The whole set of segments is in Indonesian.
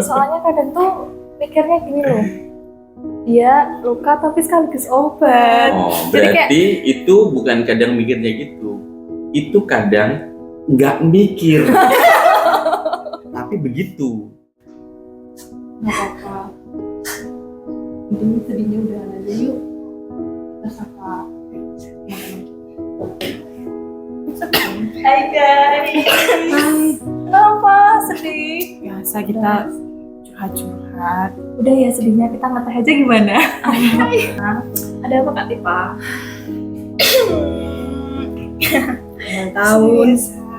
Soalnya kadang tuh mikirnya gini loh, dia luka tapi sekaligus obat. Oh, Jadi berarti itu bukan kadang mikirnya gitu. Itu kadang nggak mikir. Tapi begitu. Nggak apa-apa. Ini sedihnya udah aja yuk. Kita sapa. Hai guys. Kenapa sedih? Biasa kita curhat-curhat. Udah ya sedihnya kita ngeteh aja gimana? Ada apa Kak Tipa? Awal tahun.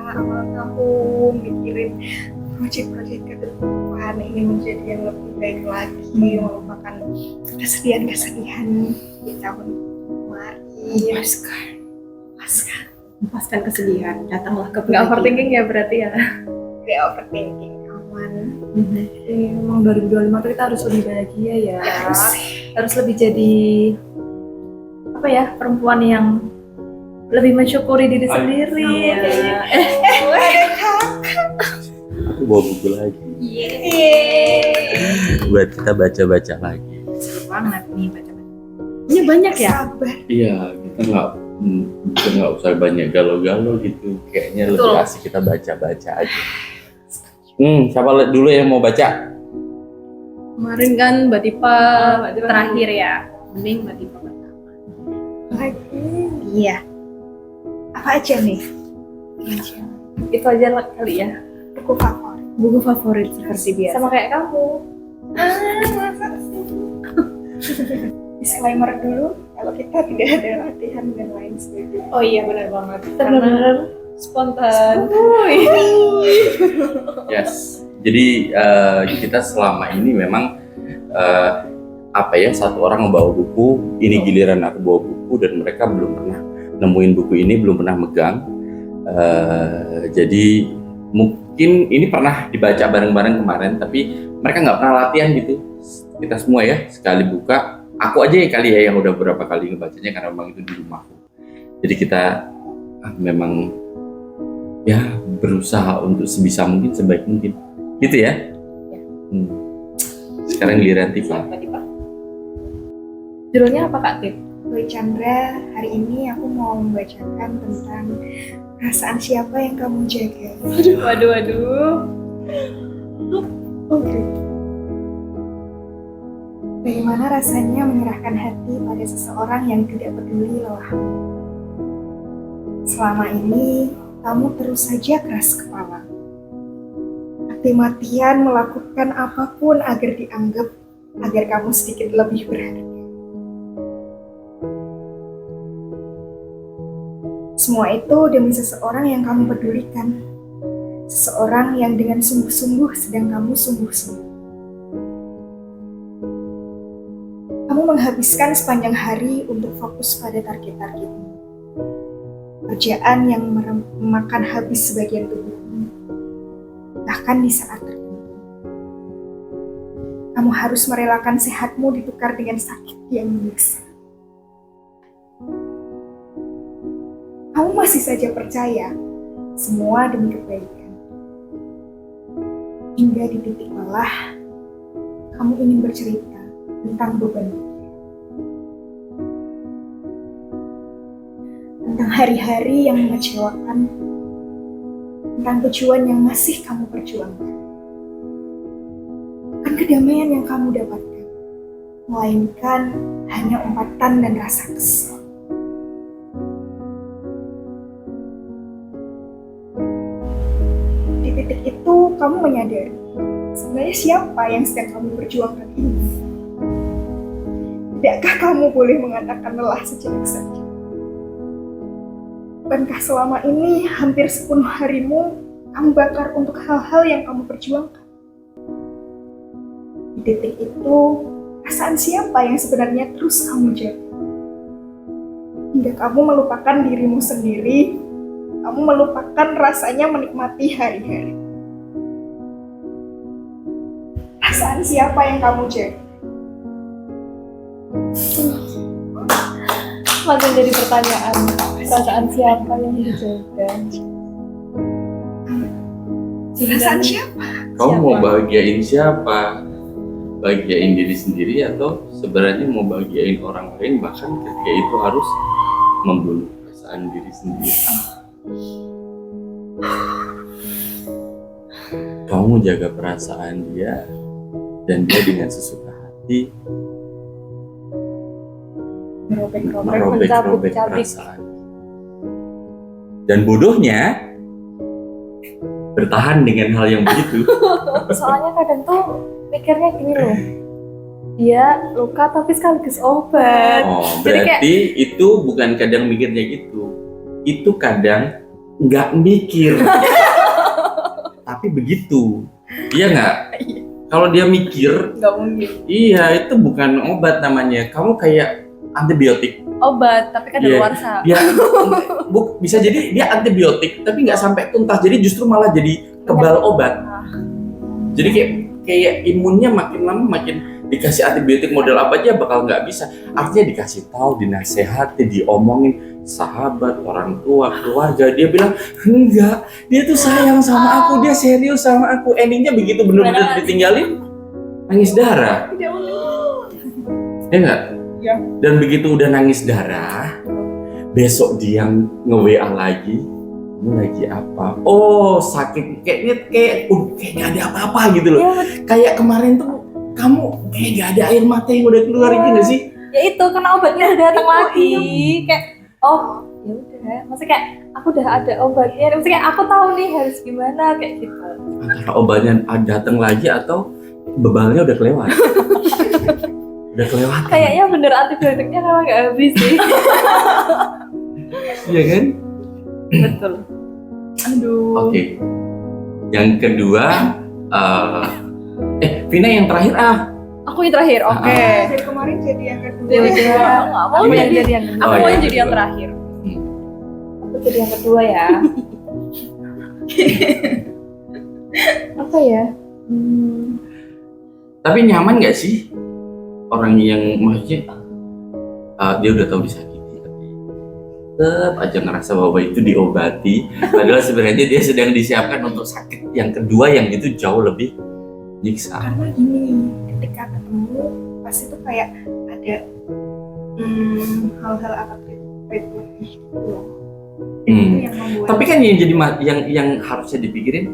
Awal tahun mikirin proyek-proyek ke depan ingin menjadi yang lebih baik lagi, melupakan kesedihan-kesedihan di tahun kemarin. Lepaskan kesedihan, datanglah ke Nggak overthinking ya berarti ya? Gak overthinking, aman. Emang 2025 tuh kita harus lebih bahagia ya. Harus lebih jadi apa ya, perempuan yang lebih mensyukuri diri sendiri. Aku bawa buku lagi. Buat kita baca-baca lagi. Seru banget nih baca-baca. Ini banyak ya? Sabar. Iya, kita nggak usah banyak galau-galau gitu. Kayaknya lebih Betul. asik kita baca-baca aja. Siapa dulu yang mau baca? Kemarin kan Mbak Tipa Terakhir ya. mending Mbak Tipa pertama. Iya. Apa aja nih? Itu aja lah kali ya. Buku favorit. Buku favorit seperti biasa. Sama kayak kamu. Disclaimer dulu, kalau kita tidak ada latihan dan lain sebagainya. Oh iya benar banget. Bener-bener spontan. Yes. Jadi kita selama ini memang satu orang membawa buku, ini giliran aku bawa buku dan mereka belum pernah nemuin buku ini, belum pernah megang. Jadi mungkin ini pernah dibaca bareng-bareng kemarin, tapi mereka nggak pernah latihan gitu. Kita semua ya sekali buka, aku aja kali ya yang udah beberapa kali ngebacanya karena memang itu di rumahku. Jadi kita memang ya berusaha untuk sebisa mungkin, sebaik mungkin, gitu ya. Sekarang giliran Tipa. Mbak Tipa. Judulnya apa Kak Tip? Boy Chandra, hari ini aku mau membacakan tentang perasaan siapa yang kamu jaga. Waduh. Oke. Bagaimana rasanya menyerahkan hati pada seseorang yang tidak peduli lelahmu? Selama ini, kamu terus saja keras kepala. Mati-matian melakukan apapun agar kamu sedikit lebih berharga. Semua itu demi seseorang yang kamu pedulikan. Seseorang yang dengan sungguh-sungguh sedang kamu sungguh-sungguh. Kamu menghabiskan sepanjang hari untuk fokus pada target-targetmu. Kerjaan yang memakan habis sebagian tubuhmu. Bahkan di saat tertentu. Kamu harus merelakan sehatmu ditukar dengan sakit yang menyiksa. Kamu masih saja percaya semua demi kebaikan. Hingga di titik lelah, kamu ingin bercerita tentang beban pikiran. Tentang hari-hari yang mengecewakan, tentang tujuan yang masih kamu perjuangkan. Bukan kedamaian yang kamu dapatkan, melainkan hanya umpatan dan rasa kesal. Di titik itu, kamu menyadari sebenarnya siapa yang sedang kamu perjuangkan ini. Tidakkah kamu boleh mengatakan lelah sejenak saja? Bukankah selama ini hampir sepenuh harimu kamu bakar untuk hal-hal yang kamu perjuangkan? Di titik itu, perasaan siapa yang sebenarnya terus kamu jaga? Hingga kamu melupakan dirimu sendiri, kamu melupakan rasanya menikmati hari-hari. Perasaan siapa yang kamu jaga? Langsung jadi pertanyaan. Perasaan siapa yang dijaga? Perasaan siapa? Kamu mau Siapa? bahagiain siapa? Bahagiain diri sendiri atau sebenarnya mau bahagiain orang lain, bahkan ketika itu harus membunuh perasaan diri sendiri. Kamu jaga perasaan dia dan dia dengan sesuka hati merobek-robek mencabik-cabik. perasaan. Dan bodohnya bertahan dengan hal yang begitu. Soalnya kadang tuh mikirnya gini loh, dia luka tapi sekaligus obat. Oh, Jadi berarti itu bukan kadang mikirnya gitu. Itu kadang nggak mikir. Tapi begitu. Iya nggak? Kalau dia mikir, Nggak mungkin. iya itu bukan obat namanya. Kamu kayak antibiotik. Obat tapi kan Iya. daluarsa. Dia bisa jadi dia antibiotik tapi nggak sampai tuntas. Jadi justru malah jadi kebal obat. Jadi kayak imunnya makin lama makin dikasih antibiotik model apa aja bakal nggak bisa. Artinya dikasih tahu, dinasehati, diomongin sahabat, orang tua, keluarga, dia bilang enggak, dia tuh sayang sama aku, dia serius sama aku. Endingnya begitu bener-bener ditinggalin, nangis darah. Ya enggak? Ya. Dan begitu udah nangis darah, besok dia nge-WA lagi, kamu lagi apa? Oh sakit, kayak nggak ada apa-apa gitu loh. Iya, Kayak kemarin tuh kamu kayak gak ada air mata yang udah keluar gitu gak sih? ya itu karena obatnya udah datang lagi. Kayak oh ya udah, maksudnya kayak aku udah ada obatnya. Maksudnya kayak aku tahu nih harus gimana kayak gitu. Antara obatnya datang lagi atau bebalnya udah kelewat. Udah kelewat. Kayaknya bener antibiotiknya memang nggak habis sih. Iya kan? Betul. Aduh. Oke. Yang kedua, Vina yang terakhir Aku yang terakhir. Oke. Dari kemarin jadi yang kedua. Jadi kedua. Aku Ini- yang jadi yang kedua. Aku Oh, mau iya, jadi yang betul. terakhir. Aku jadi yang kedua ya. Apa ya? Tapi nyaman gak sih orang yang maksudnya dia udah tahu disakiti tapi tetap aja ngerasa bahwa itu diobati, padahal sebenarnya dia sedang disiapkan untuk sakit yang kedua yang itu jauh lebih nyiksa. Karena gini, ketika ketemu pasti tuh kayak ada hal-hal apa treatment gitu loh. Itu yang membuat Tapi kan yang jadi yang harusnya dipikirin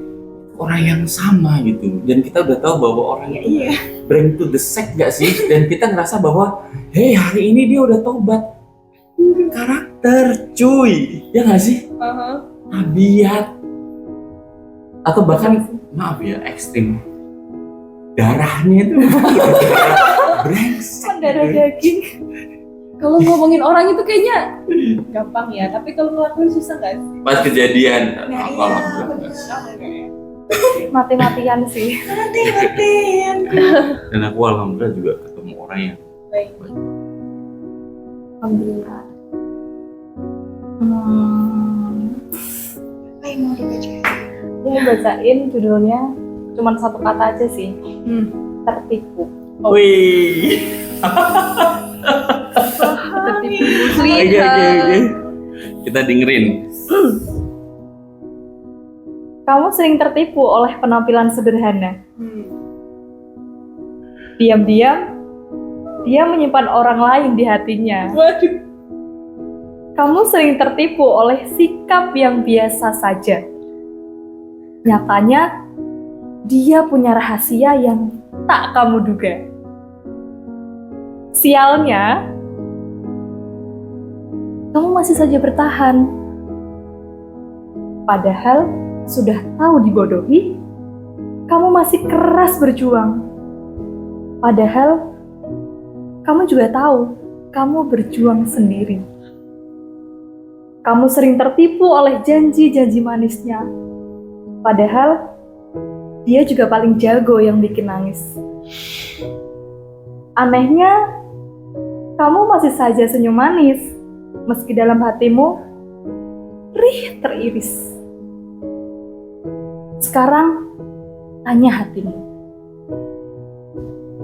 orang yang sama gitu, dan kita udah tahu bahwa orang ya, itu iya. bring to the sect gak sih, dan kita ngerasa bahwa hey hari ini dia udah tobat. Karakter cuy, ya gak sih? Tabiat atau bahkan maaf ya ekstrim, darahnya itu brengsek. Kan darah daging. Kalau ngomongin orang itu kayaknya gampang ya, tapi kalau ngelakuin susah nggak sih? Pas kejadian Nah, iya, alhamdulillah. Mati-matian sih. Mati-matian. Dan aku alhamdulillah juga ketemu orang yang Baik. baik. Alhamdulillah. Apa yang mau dibacain? Aku mau bacain judulnya cuman satu kata aja sih. Tertipu. Wih. Tertipu Oke, oke. Kita dengerin. Kamu sering tertipu oleh penampilan sederhana. Diam-diam, dia menyimpan orang lain di hatinya. Waduh. Kamu sering tertipu oleh sikap yang biasa saja. Nyatanya, dia punya rahasia yang tak kamu duga. Sialnya, kamu masih saja bertahan. Padahal sudah tahu dibodohi, kamu masih keras berjuang. Padahal kamu juga tahu kamu berjuang sendiri. Kamu sering tertipu oleh janji-janji manisnya. Padahal dia juga paling jago yang bikin nangis. Anehnya, kamu masih saja senyum manis, meski dalam hatimu rih teriris. Sekarang, tanya hatimu.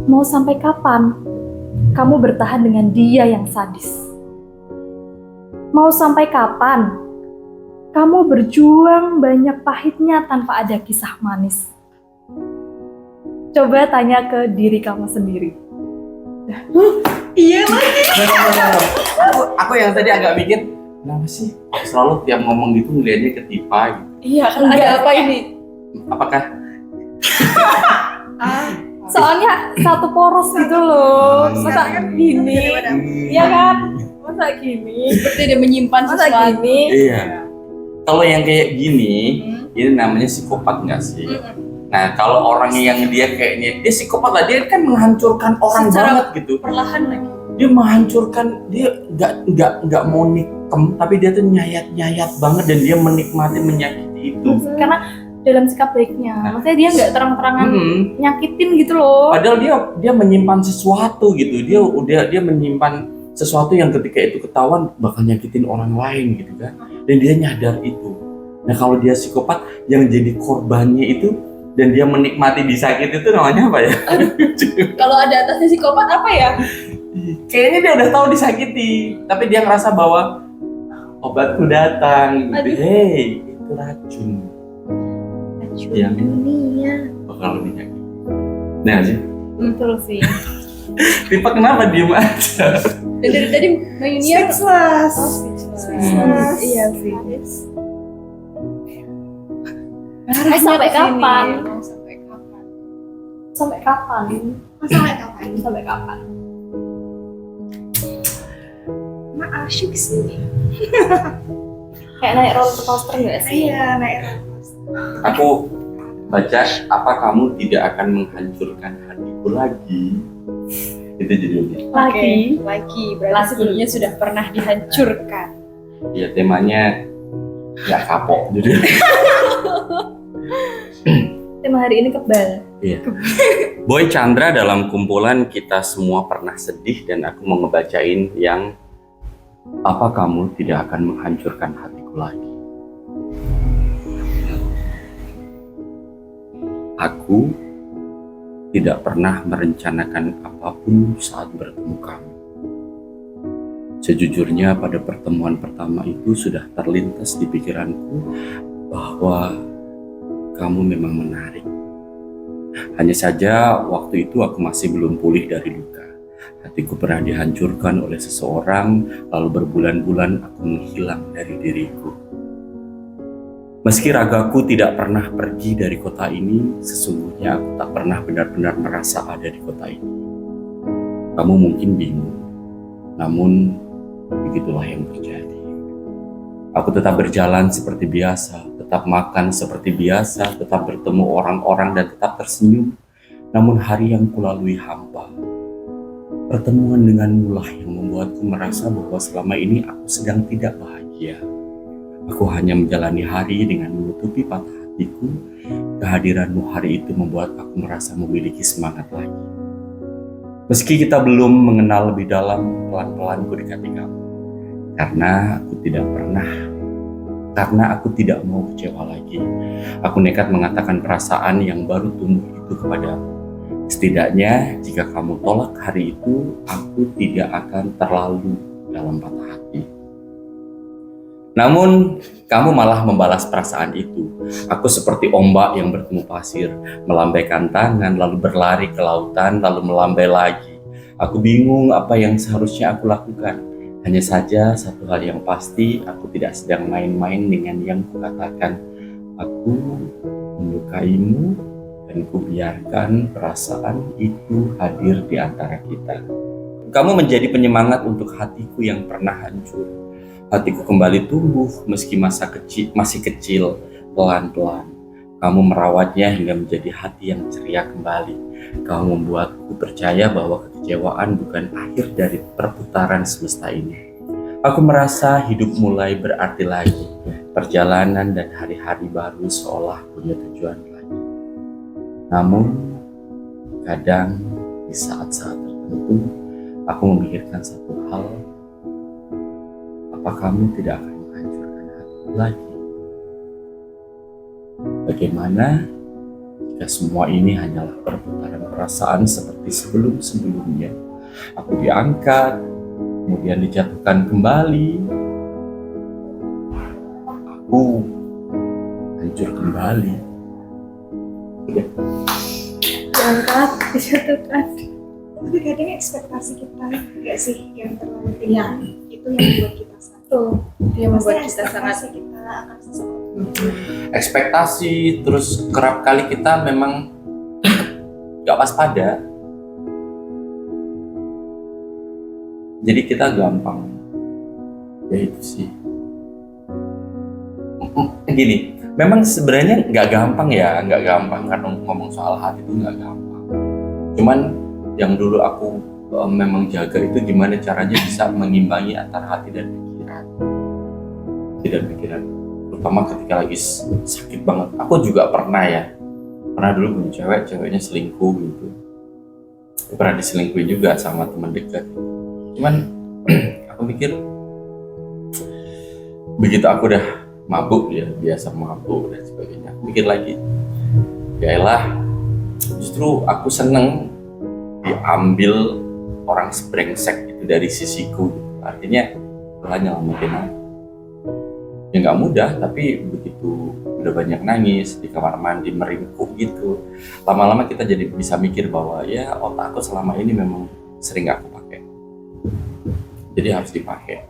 Mau sampai kapan kamu bertahan dengan dia yang sadis? Mau sampai kapan kamu berjuang banyak pahitnya tanpa ada kisah manis? Coba tanya ke diri kamu sendiri. Iya lagi. Aku yang tadi agak mikir, kenapa sih selalu tiap ngomong gitu ngeliatnya ke Tipa gitu. Iya, kan ada apa ini? Apakah Soalnya satu poros gitu loh. Masa gini? Iya kan? Masa gini? Seperti dia menyimpan Masa sesuatu. gini? iya? Kalau yang kayak gini, ini namanya psikopat nggak sih? Nah, kalau orang yang dia kayaknya dia psikopat lah, dia kan menghancurkan orang Secara banget gitu. Perlahan lagi. Dia menghancurkan, dia nggak mau nikem, tapi dia tuh nyayat banget dan dia menikmati menyakiti itu. Karena dalam sikap baiknya, maksudnya dia nggak terang-terangan nyakitin gitu loh. Padahal dia menyimpan sesuatu gitu. Dia menyimpan sesuatu yang ketika itu ketahuan bakal nyakitin orang lain gitu kan. Dan dia nyadar itu. Nah, kalau dia psikopat yang jadi korbannya itu dan dia menikmati disakiti itu namanya apa ya? Kalau ada atasnya psikopat apa ya? Kayaknya dia udah tahu disakiti, tapi dia ngerasa bahwa obatku datang. Gitu. Aduh. Hey, itu racun yang Dunia. bakal lebih nyakit. Nah sih, Betul sih. Tipe kenapa diem aja? Dan dari tadi Mbak Yunia Speechless. speechless. Iya sih. Sampai kapan? Sampai kapan? Sampai kapan? Sampai kapan? Sampai kapan? Maaf, asyik sih. Kayak naik roller coaster nggak sih? Iya, naik. Aku baca, apa kamu tidak akan menghancurkan hatiku lagi? Itu judulnya. Lagi. Berarti sebelumnya sudah pernah dihancurkan. Ya temanya ya kapok judulnya. Tema hari ini kebal. Iya. Boy Chandra dalam kumpulan Kita Semua Pernah Sedih, dan aku mau ngebacain yang apa kamu tidak akan menghancurkan hatiku lagi. Aku tidak pernah merencanakan apapun saat bertemu kamu. Sejujurnya pada pertemuan pertama itu sudah terlintas di pikiranku bahwa kamu memang menarik. Hanya saja waktu itu aku masih belum pulih dari luka. Hatiku pernah dihancurkan oleh seseorang, lalu berbulan-bulan aku menghilang dari diriku. Meski ragaku tidak pernah pergi dari kota ini, sesungguhnya aku tak pernah benar-benar merasa ada di kota ini. Kamu mungkin bingung, namun begitulah yang terjadi. Aku tetap berjalan seperti biasa, tetap makan seperti biasa, tetap bertemu orang-orang dan tetap tersenyum. Namun hari yang kulalui hampa. Pertemuan denganmu lah yang membuatku merasa bahwa selama ini aku sedang tidak bahagia. Aku hanya menjalani hari dengan menutupi patah hatiku. Kehadiranmu hari itu membuat aku merasa memiliki semangat lagi. Meski kita belum mengenal lebih dalam, pelan-pelan ku dekati kamu. Karena aku tidak mau kecewa lagi. Aku nekat mengatakan perasaan yang baru tumbuh itu kepadamu. Setidaknya jika kamu tolak hari itu, aku tidak akan terlalu dalam patah hati. Namun, kamu malah membalas perasaan itu. Aku seperti ombak yang bertemu pasir, melambaikan tangan, lalu berlari ke lautan, lalu melambai lagi. Aku bingung apa yang seharusnya aku lakukan. Hanya saja satu hal yang pasti, aku tidak sedang main-main dengan yang kukatakan. Aku menyukaimu dan kubiarkan perasaan itu hadir di antara kita. Kamu menjadi penyemangat untuk hatiku yang pernah hancur. Hatiku kembali tumbuh meski masih kecil, pelan-pelan. Kamu merawatnya hingga menjadi hati yang ceria kembali. Kamu membuatku percaya bahwa kekecewaan bukan akhir dari perputaran semesta ini. Aku merasa hidup mulai berarti lagi. Perjalanan dan hari-hari baru seolah punya tujuan lagi. Namun, kadang di saat-saat tertentu, aku memikirkan satu hal. Apa kamu tidak akan menghancurkan hatiku lagi? Bagaimana jika semua ini hanyalah perputaran perasaan seperti sebelum-sebelumnya? Aku diangkat, kemudian dijatuhkan kembali. Aku hancur kembali. Udah. angkat, dijatuhkan. Tapi kadang ekspektasi kita nggak sih yang terlalu tinggi, itu yang membuat kita sakit. Tuh, dia membuat Pasti kita sangat ekspektasi kita akan sesuatu. Ekspektasi terus kerap kali kita memang nggak waspada. Jadi kita gampang. Ya itu sih. Gini, memang sebenarnya nggak gampang kan ngomong soal hati itu nggak gampang. Cuman yang dulu aku memang jaga itu gimana caranya bisa mengimbangi antara hati dan pikiran. Hati dan pikiran. Terutama ketika lagi sakit banget. Aku juga pernah dulu punya ceweknya selingkuh gitu. Pernah diselingkuhin juga sama teman dekat. Cuman aku mikir begitu aku udah mabuk biasa mabuk dan sebagainya, aku mikir lagi, yaelah, justru aku seneng diambil orang sebrengsek itu dari sisiku. Artinya telah nyelamatin aku. Ya nggak mudah, tapi begitu udah banyak nangis di kamar mandi meringkuk gitu, lama-lama kita jadi bisa mikir bahwa ya otak aku selama ini memang sering gak aku pakai, jadi harus dipakai.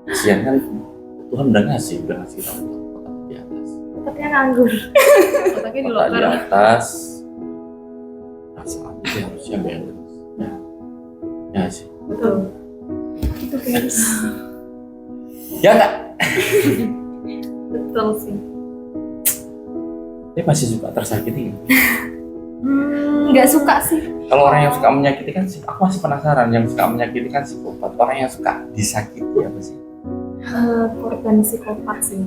Kasian kan Tuhan udah ngasih kita otak di atas, Otaknya nganggur. Otaknya di otak di loker. atas, perasaan itu harusnya balance. Ya sih. Betul. Itu guys. Ya nggak? Betul sih. Dia masih suka tersakiti. Nggak suka sih. Kalau orang yang suka menyakiti kan, aku masih penasaran. Yang suka menyakiti kan psikopat. Orang yang suka disakiti apa sih? Korban psikopat sih.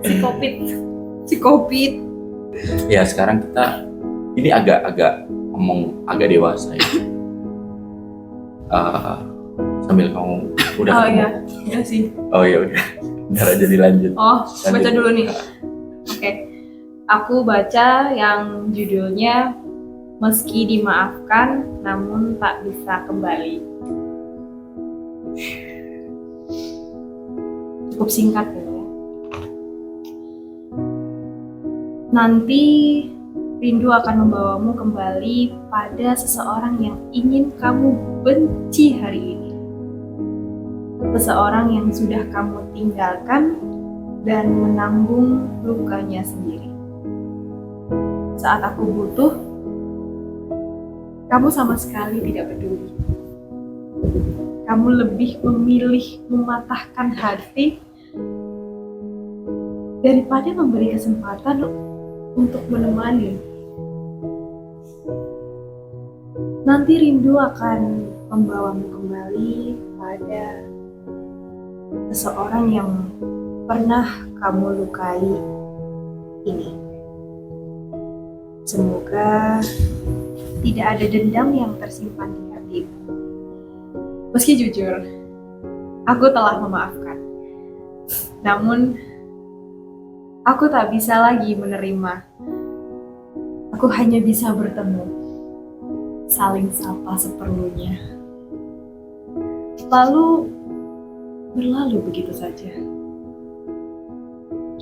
Psikopit. Psikopit. Ya sekarang kita ini agak ngomong agak dewasa ya. Sambil kamu udah Oh ketemu. iya, udah sih. Oh iya udah. Ntar aja dilanjut. Oh, baca dulu nih. Oke. Aku baca yang judulnya Meski Dimaafkan Namun Tak Bisa Kembali. Cukup singkat ya. Nanti rindu akan membawamu kembali pada seseorang yang ingin kamu benci hari ini. Seseorang yang sudah kamu tinggalkan dan menanggung lukanya sendiri. Saat aku butuh, kamu sama sekali tidak peduli. Kamu lebih memilih mematahkan hati daripada memberi kesempatan untuk menemani. Nanti rindu akan membawamu kembali pada seseorang yang pernah kamu lukai ini. Semoga tidak ada dendam yang tersimpan di hatimu. Meski jujur, aku telah memaafkan. Namun, aku tak bisa lagi menerima. Aku hanya bisa bertemu, saling sapa seperlunya. Lalu, berlalu begitu saja.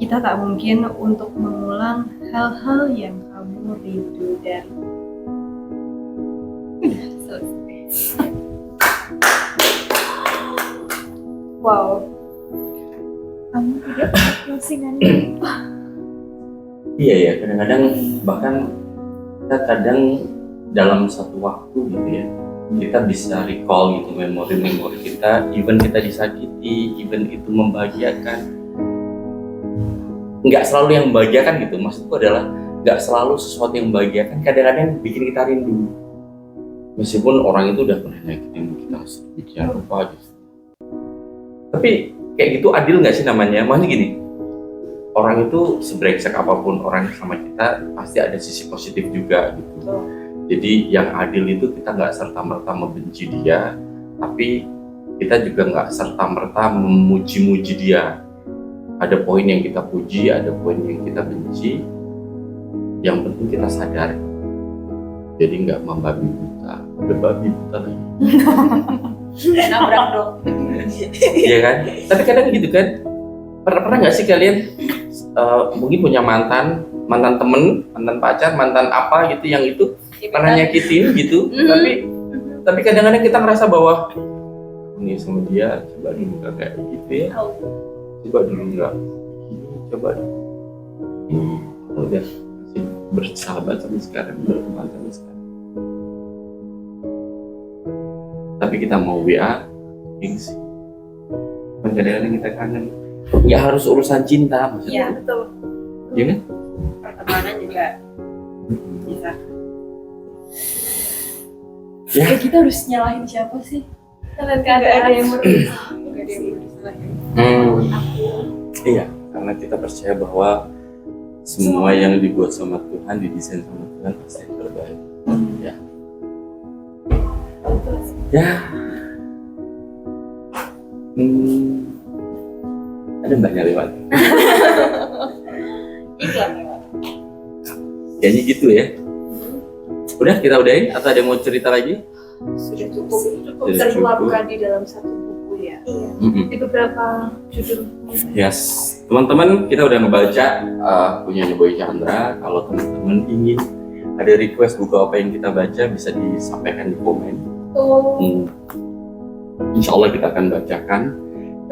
Kita tak mungkin untuk mengulang hal-hal yang kamu rindu dan udah selesai. Wow, Kamu tidak punya closingannya. Iya ya, kadang-kadang bahkan kita kadang dalam satu waktu gitu ya, kita bisa recall gitu memori-memori kita, even kita disakiti, even itu membahagiakan. Nggak selalu yang membahagiakan gitu, maksudku adalah nggak selalu sesuatu yang membahagiakan, kadang-kadang bikin kita rindu. Meskipun orang itu udah pernah nyakitin kita sedemikian rupa gitu. Tapi kayak gitu adil nggak sih namanya? Maksudnya gini, orang itu sebrengsek apapun orang sama kita pasti ada sisi positif juga gitu. Jadi yang adil itu kita nggak serta-merta membenci dia, tapi kita juga nggak serta-merta memuji-muji dia. Ada poin yang kita puji, ada poin yang kita benci. Yang penting kita sadar. Jadi nggak membabi buta, udah babi buta lagi. nabrak dong. Iya kan? Tapi kadang gitu kan. Pernah nggak sih kalian mungkin punya mantan mantan temen, mantan pacar, mantan apa gitu yang itu pernah nyakitin gitu. Tapi kadang-kadang kita ngerasa bahwa ini sama dia coba dulu nggak kayak gitu ya, coba dulu nggak ini, coba dulu ini udah masih bersahabat sampai sekarang, berteman sampai sekarang. Tapi kita mau WA, gengsi. Kadang-kadang kita kangen. Ya harus urusan cinta maksudnya. Iya, betul. Iya kan? Pertemanan juga bisa. Ya. Ya kita harus nyalahin siapa sih? Kalian Gak ada keadaan yang berusaha. Gak ada yang berusaha. Iya, karena kita percaya bahwa semua yang dibuat sama Tuhan, didesain sama Tuhan pasti yang terbaik. Ya. Ya. Ada mbaknya lewat. Iklan lewat. Kayaknya gitu ya. Udah kita udahin atau ada yang mau cerita lagi? Sudah cukup Sudah terluapkan di dalam satu buku ya. Iya. di beberapa judul. Yes, teman-teman kita udah ngebaca punyanya Boy Chandra. Kalau teman-teman ingin ada request buku apa yang kita baca bisa disampaikan di komen. Insya Allah kita akan bacakan.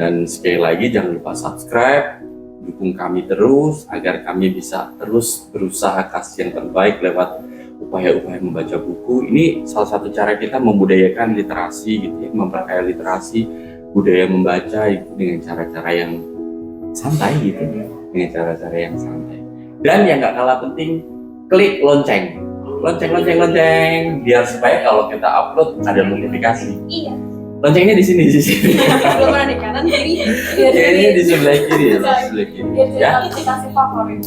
Dan sekali lagi jangan lupa subscribe, dukung kami terus agar kami bisa terus berusaha kasih yang terbaik lewat upaya-upaya membaca buku. Ini salah satu cara kita membudayakan literasi gitu ya, memperkaya literasi, budaya membaca itu dengan cara-cara yang santai gitu, dengan cara-cara yang santai. Dan yang nggak kalah penting, klik lonceng, biar supaya kalau kita upload ada notifikasi. Iya. Loncengnya di sini. Belum pernah di kanan kiri. Kayaknya di sebelah kiri ya, di sebelah kiri. Ya. Aplikasi favorit.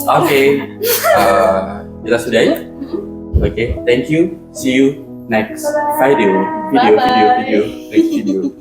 Oke. Kita sudah ya. Oke, thank you. See you next video. Bye-bye. Next video.